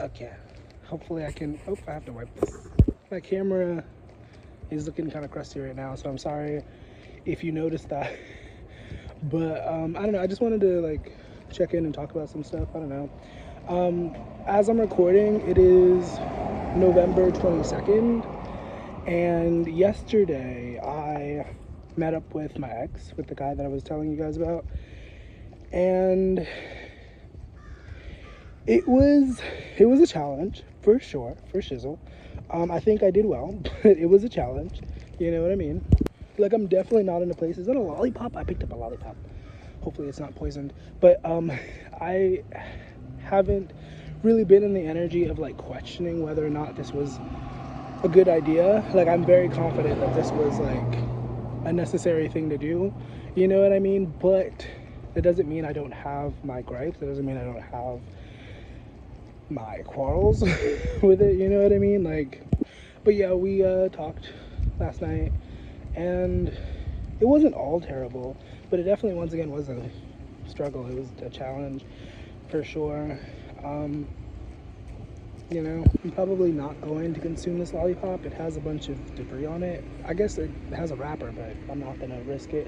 Okay. Hopefully I can... Oh, I have to wipe this. My camera is looking kind of crusty right now, so I'm sorry if you noticed that. But, I don't know. I just wanted to, like, check in and talk about some stuff. I don't know. As I'm recording, it is November 22nd. And yesterday, I met up with my ex, with the guy that I was telling you guys about. And it was a challenge, for sure, for shizzle. I think I did well, but it was a challenge. You know what I mean? Like, I'm definitely not in a place. Is that a lollipop? I picked up a lollipop. Hopefully it's not poisoned. But I haven't really been in the energy of, like, questioning whether or not this was a good idea. Like, I'm very confident that this was, like, a necessary thing to do. You know what I mean? But that doesn't mean I don't have my gripes. That doesn't mean I don't have my quarrels with it. You know what I mean? Like, but yeah, we talked last night, and it wasn't all terrible, but it definitely, once again, was a struggle. It was a challenge, for sure. You know, I'm probably not going to consume this lollipop. It has a bunch of debris on it. I guess it has a wrapper, but I'm not gonna risk it.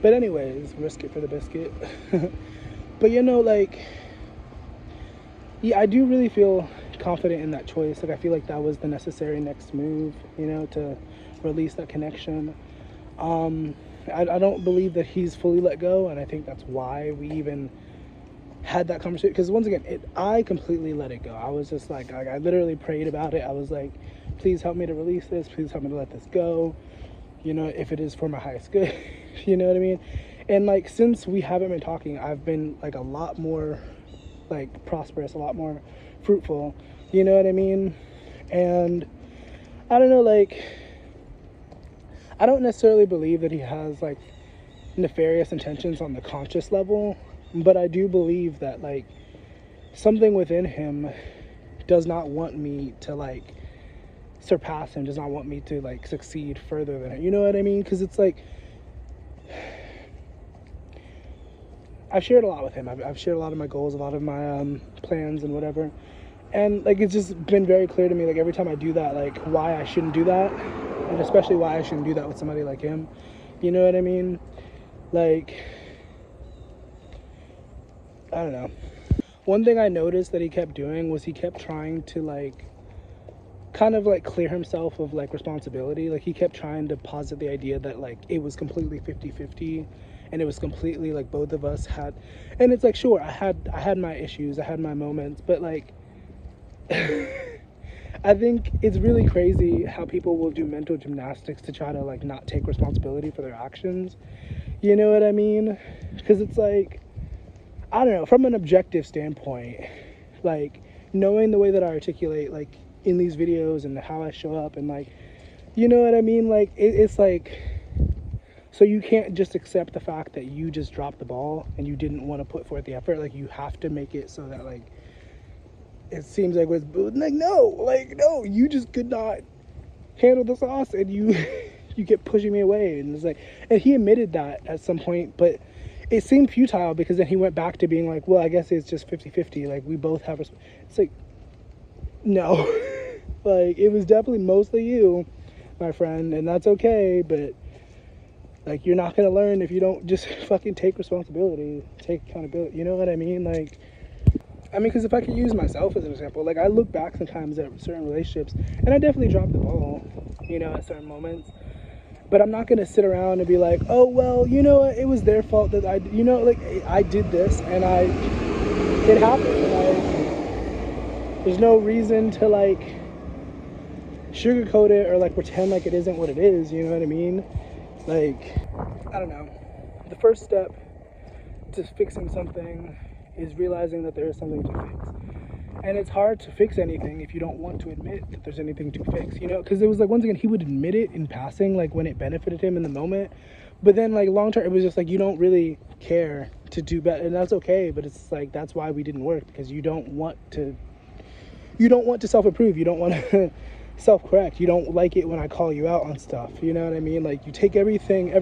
But anyways, risk it for the biscuit. But you know, like, yeah, I do really feel confident in that choice. Like, I feel like that was the necessary next move, you know, to release that connection. I don't believe that he's fully let go, and I think that's why we even had that conversation. Because once again, I completely let it go. I was just like, I literally prayed about it. I was like, please help me to release this. Please help me to let this go. You know, if it is for my highest good. You know what I mean? And, like, since we haven't been talking, I've been, like, a lot more, like, prosperous, a lot more fruitful. You know what I mean? And I don't know, like, I don't necessarily believe that he has, like, nefarious intentions on the conscious level, but I do believe that, like, something within him does not want me to, like, surpass him, does not want me to, like, succeed further than him. You know what I mean? Because it's like, I've shared a lot with him. I've shared a lot of my goals, a lot of my plans and whatever. And, like, it's just been very clear to me, like, every time I do that, like, why I shouldn't do that. And especially why I shouldn't do that with somebody like him. You know what I mean? Like, I don't know. One thing I noticed that he kept doing was he kept trying to, like, kind of, like, clear himself of, like, responsibility. Like, he kept trying to posit the idea that, like, it was completely 50-50, and it was completely, like, both of us had, and it's like, sure, I had my issues, I had my moments, but, like, I think it's really crazy how people will do mental gymnastics to try to, like, not take responsibility for their actions. You know what I mean? Because it's like, I don't know, from an objective standpoint, like, knowing the way that I articulate, like, in these videos and how I show up, and, like, you know what I mean? Like, it's like, so you can't just accept the fact that you just dropped the ball and you didn't want to put forth the effort. Like, you have to make it so that, like, it seems like was like, no, you just could not handle the sauce, and you you kept pushing me away. And it's like, and he admitted that at some point, but it seemed futile, because then he went back to being like, well, I guess it's just 50-50, like, we both have it's like, no. Like, it was definitely mostly you, my friend, and that's okay, but, like, you're not gonna learn if you don't just fucking take responsibility, take accountability. You know what I mean? Like, I mean, because if I could use myself as an example, like, I look back sometimes at certain relationships, and I definitely dropped the ball, you know, at certain moments. But I'm not going to sit around and be like, oh, well, you know what, it was their fault that you know, like, I did this, and it happened. Like, there's no reason to, like, sugarcoat it or, like, pretend like it isn't what it is, you know what I mean? Like, I don't know. The first step to fixing something is realizing that there is something to fix. And it's hard to fix anything if you don't want to admit that there's anything to fix, you know? Because it was like, once again, he would admit it in passing, like, when it benefited him in the moment. But then, like, long term, it was just like, you don't really care to do better. And that's okay, but it's like, that's why we didn't work. Because you don't want to self-improve. You don't want to self-correct. You don't like it when I call you out on stuff. You know what I mean? Like, you take every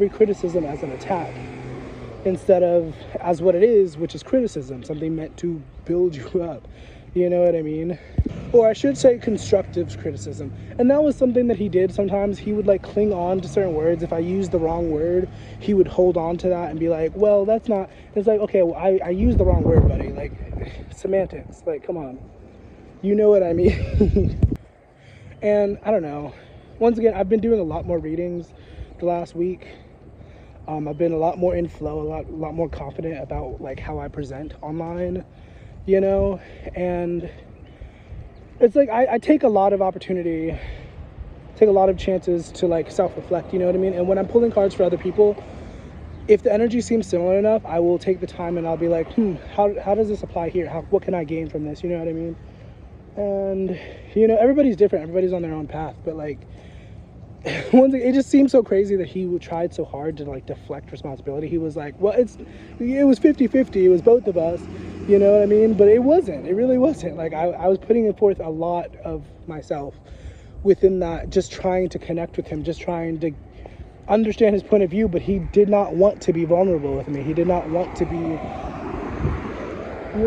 criticism as an attack, instead of as what it is, which is criticism, something meant to build you up. You know what I mean? or I should say constructive criticism. And that was something that he did. Sometimes he would like cling on to certain words. If I used the wrong word, he would hold on to that and be like, well, that's not, it's like, okay, well, I used the wrong word, buddy. Like, semantics, like, come on. You know what I mean? And I don't know. Once again, I've been doing a lot more readings the last week. I've been a lot more in flow, a lot more confident about like how I present online, you know, and it's like I take a lot of opportunity, take a lot of chances to like self-reflect, you know what I mean? And when I'm pulling cards for other people, if the energy seems similar enough, I will take the time and I'll be like, how does this apply here? What can I gain from this? You know what I mean? And, you know, everybody's different. Everybody's on their own path. But, like, it just seems so crazy that he tried so hard to, like, deflect responsibility. He was like, well, it was 50-50. It was both of us. You know what I mean? But it wasn't. It really wasn't. Like, I was putting forth a lot of myself within that, just trying to connect with him, just trying to understand his point of view. But he did not want to be vulnerable with me. He did not want to be, you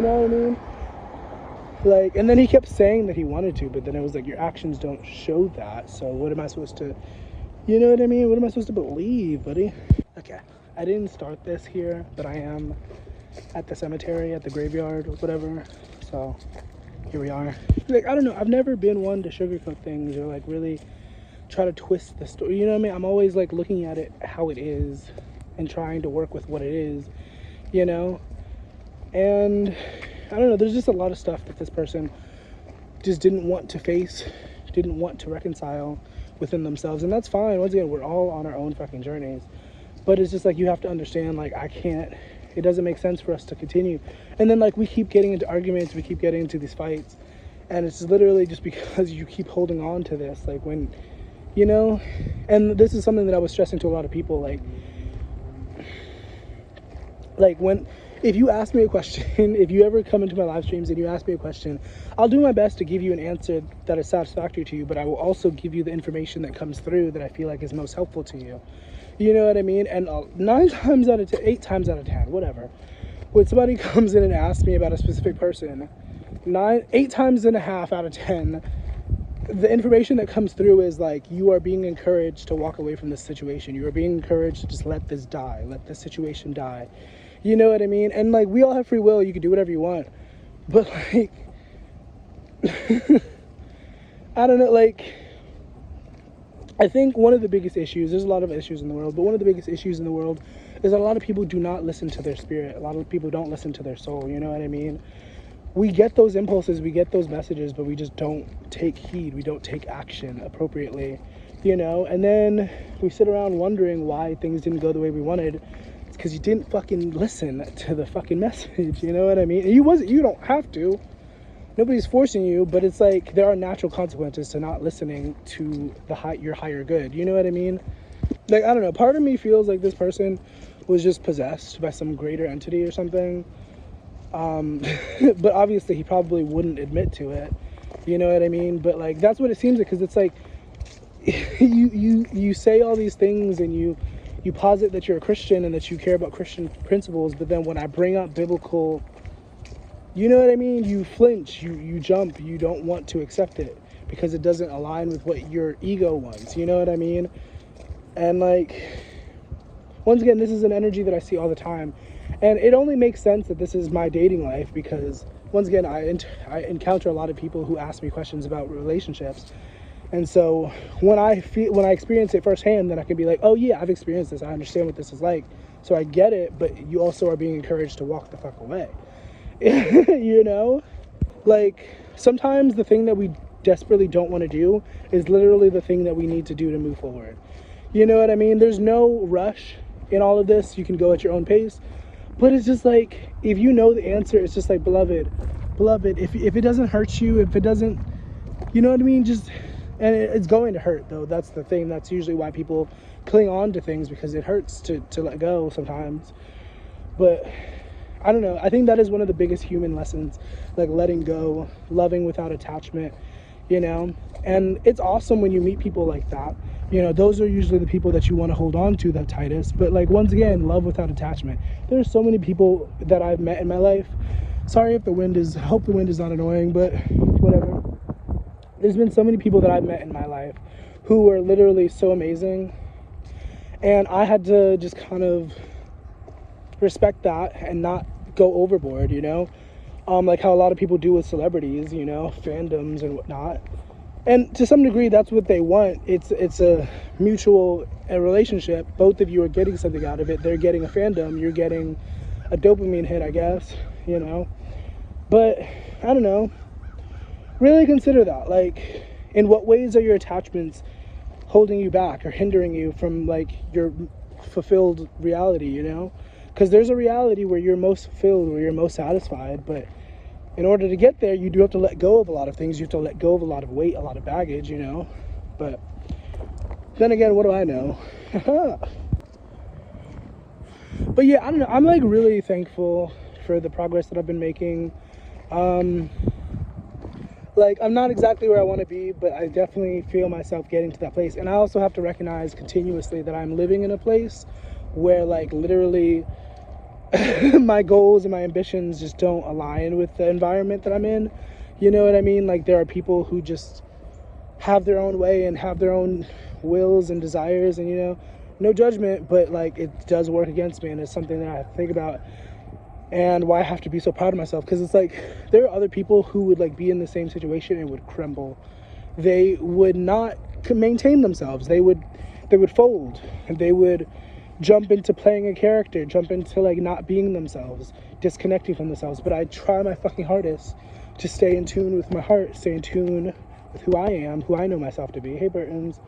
know what I mean? Like, and then he kept saying that he wanted to, but then it was like, your actions don't show that. So what am I supposed to, you know what I mean? What am I supposed to believe, buddy? Okay, I didn't start this here, but I am at the cemetery, at the graveyard, or whatever. So here we are. Like, I don't know. I've never been one to sugarcoat things or like really try to twist the story. You know what I mean? I'm always like looking at it how it is and trying to work with what it is, you know? And I don't know, there's just a lot of stuff that this person just didn't want to face, didn't want to reconcile within themselves. And that's fine. Once again, we're all on our own fucking journeys. But it's just like, you have to understand, like, it doesn't make sense for us to continue. And then, like, we keep getting into arguments, we keep getting into these fights. And it's literally just because you keep holding on to this. Like, when, you know, and this is something that I was stressing to a lot of people, if you ask me a question, if you ever come into my live streams and you ask me a question, I'll do my best to give you an answer that is satisfactory to you, but I will also give you the information that comes through that I feel like is most helpful to you. You know what I mean? And 8 times out of 10, whatever, when somebody comes in and asks me about a specific person, 8 times and a half out of 10, the information that comes through is like, you are being encouraged to walk away from this situation. You are being encouraged to just let this die, let this situation die. You know what I mean? And like, we all have free will. You can do whatever you want. But like, I don't know, like, I think one of the biggest issues, there's a lot of issues in the world, but one of the biggest issues in the world is that a lot of people do not listen to their spirit. A lot of people don't listen to their soul. You know what I mean? We get those impulses, we get those messages, but we just don't take heed. We don't take action appropriately, you know? And then we sit around wondering why things didn't go the way we wanted. Because you didn't fucking listen to the fucking message, you know what I mean? And you don't have to. Nobody's forcing you, but it's like, there are natural consequences to not listening to your higher good. You know what I mean? Like, I don't know. Part of me feels like this person was just possessed by some greater entity or something. But obviously he probably wouldn't admit to it. You know what I mean? But like, that's what it seems like, because it's like, you say all these things and you posit that you're a Christian and that you care about Christian principles, but then when I bring up biblical, you know what I mean? You flinch, you jump, you don't want to accept it because it doesn't align with what your ego wants, you know what I mean? And like, once again, this is an energy that I see all the time. And it only makes sense that this is my dating life because, once again, I encounter a lot of people who ask me questions about relationships. And so when I experience it firsthand, then I can be like, oh yeah, I've experienced this. I understand what this is like. So I get it, but you also are being encouraged to walk the fuck away. You know? Like, sometimes the thing that we desperately don't want to do is literally the thing that we need to do to move forward. You know what I mean? There's no rush in all of this. You can go at your own pace. But it's just like, if you know the answer, it's just like, beloved, if it doesn't hurt you, if it doesn't, you know what I mean? Just... And it's going to hurt, though. That's the thing. That's usually why people cling on to things, because it hurts to let go sometimes. But I don't know. I think that is one of the biggest human lessons, like letting go, loving without attachment, you know. And it's awesome when you meet people like that. You know, those are usually the people that you want to hold on to the tightest. But like, once again, love without attachment. There's so many people that I've met in my life. Sorry if the wind is, I hope the wind is not annoying, but whatever. There's been so many people that I've met in my life who were literally so amazing, and I had to just kind of respect that and not go overboard, you know? Like how a lot of people do with celebrities, you know, fandoms and whatnot. And to some degree, that's what they want. It's a mutual relationship. Both of you are getting something out of it. They're getting a fandom. You're getting a dopamine hit, I guess, you know? But, I don't know. Really consider that. Like, in what ways are your attachments holding you back or hindering you from, like, your fulfilled reality, you know? Because there's a reality where you're most fulfilled, where you're most satisfied, but in order to get there, you do have to let go of a lot of things. You have to let go of a lot of weight, a lot of baggage, you know? But then again, what do I know? But yeah, I don't know. I'm like really thankful for the progress that I've been making. Like, I'm not exactly where I want to be, but I definitely feel myself getting to that place. And I also have to recognize continuously that I'm living in a place where, like, literally my goals and my ambitions just don't align with the environment that I'm in. You know what I mean? Like, there are people who just have their own way and have their own wills and desires, and, you know, no judgment, but, like, it does work against me, and it's something that I have to think about. And why I have to be so proud of myself, because it's like there are other people who would like be in the same situation and would crumble. They would not maintain themselves. They would fold, and they would jump into playing a character, jump into like not being themselves, disconnecting from themselves. But I try my fucking hardest to stay in tune with my heart, stay in tune with who I am, who I know myself to be. Hey, Burtons,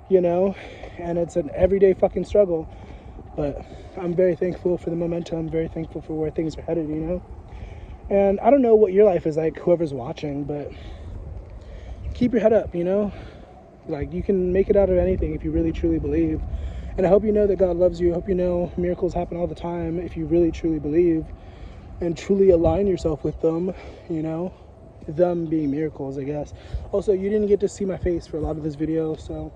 you know, and it's an everyday fucking struggle. But I'm very thankful for the momentum. I'm very thankful for where things are headed, you know? And I don't know what your life is like, whoever's watching, but keep your head up, you know? Like, you can make it out of anything if you really, truly believe. And I hope you know that God loves you. I hope you know miracles happen all the time if you really, truly believe and truly align yourself with them, you know? Them being miracles, I guess. Also, you didn't get to see my face for a lot of this video, so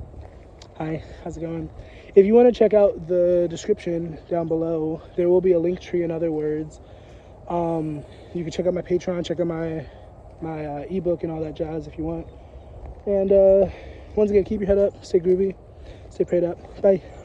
hi, how's it going? If you want to check out the description down below, there will be a link tree, in other words. You can check out my Patreon, check out my ebook and all that jazz if you want. And once again, keep your head up, stay groovy, stay prayed up. Bye.